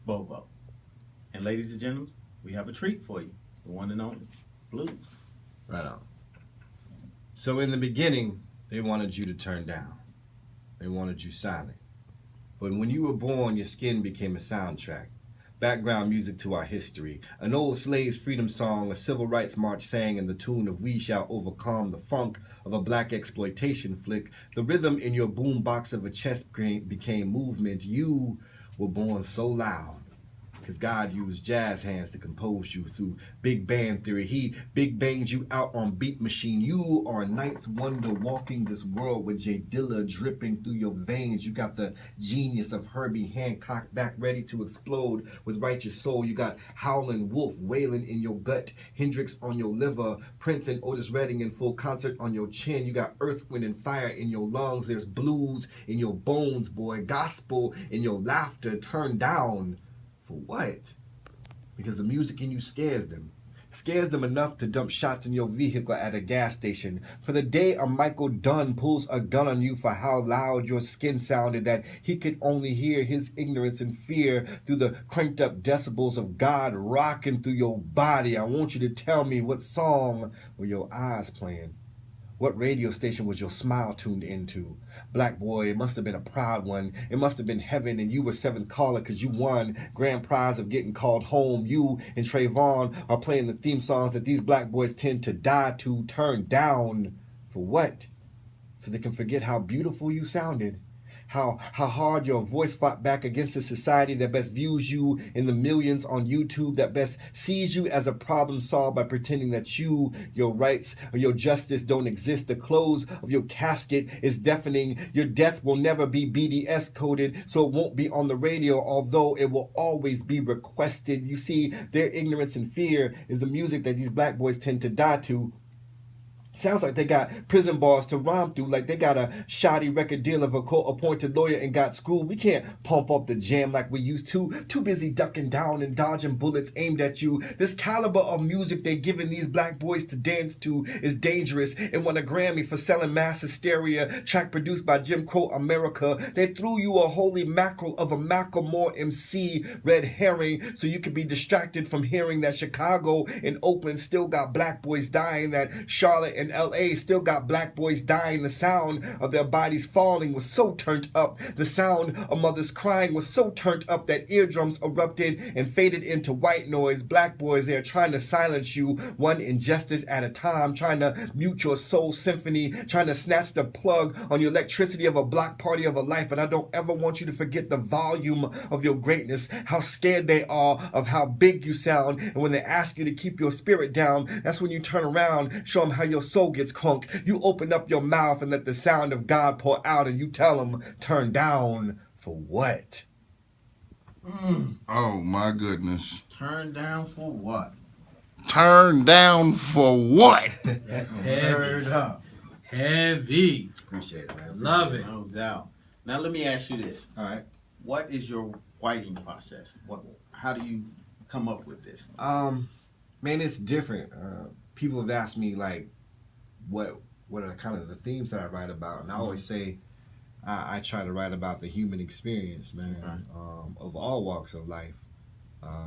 Bobo. And ladies and gentlemen, we have a treat for you. The one and only Bluz. Right on. So in the beginning, they wanted you to turn down. They wanted you silent. But when you were born, your skin became a soundtrack. Background music to our history. An old slave's freedom song, a civil rights march sang in the tune of We Shall Overcome, the funk of a black exploitation flick. The rhythm in your boombox of a chest became movement. You were born so loud. Because God used jazz hands to compose you through big band theory. He big banged you out on Beat Machine. You are a ninth wonder walking this world with J Dilla dripping through your veins. You got the genius of Herbie Hancock back ready to explode with Righteous Soul. You got Howlin' Wolf wailing in your gut, Hendrix on your liver, Prince and Otis Redding in full concert on your chin. You got Earth, Wind, and Fire in your lungs. There's blues in your bones, boy. Gospel in your laughter. Turn down. For what? Because the music in you scares them. Scares them enough to dump shots in your vehicle at a gas station. For the day a Michael Dunn pulls a gun on you for how loud your skin sounded that he could only hear his ignorance and fear through the cranked up decibels of God rocking through your body. I want you to tell me, what song were your eyes playing? What radio station was your smile tuned into? Black boy, it must have been a proud one. It must have been heaven, and you were seventh caller because you won grand prize of getting called home. You and Trayvon are playing the theme songs that these black boys tend to die to. Turn down. For what? So they can forget how beautiful you sounded. How hard your voice fought back against a society that best views you in the millions on YouTube, that best sees you as a problem solved by pretending that you, your rights, or your justice don't exist. The close of your casket is deafening. Your death will never be BDS coded, so it won't be on the radio, although it will always be requested. You see, their ignorance and fear is the music that these black boys tend to die to. Sounds like they got prison bars to rhyme through, like they got a shoddy record deal of a court-appointed lawyer and got screwed. We can't pump up the jam like we used to. Too busy ducking down and dodging bullets aimed at you. This caliber of music they're giving these black boys to dance to is dangerous and won a Grammy for selling mass hysteria. Track produced by Jim Crow America. They threw you a holy mackerel of a Macklemore MC, red herring, so you could be distracted from hearing that Chicago and Oakland still got black boys dying, that Charlotte and LA still got black boys dying. The sound of their bodies falling was so turned up. The sound of mothers crying was so turned up that eardrums erupted and faded into white noise. Black boys, they're trying to silence you one injustice at a time, trying to mute your soul symphony, trying to snatch the plug on your electricity of a block party of a life. But I don't ever want you to forget the volume of your greatness, how scared they are of how big you sound. And when they ask you to keep your spirit down, that's when you turn around, show them how your soul gets crunk. You open up your mouth and let the sound of God pour out, and you tell them, turn down for what? Oh my goodness. Turn down for what? Turn down for what? That's heavy. Up. Heavy. Appreciate it, man. Love it. No doubt. Now let me ask you this. All right. What is your writing process? How do you come up with this? Man, it's different. People have asked me, like, what are kind of the themes that I write about, and I always say I try to write about the human experience, man, of all walks of life.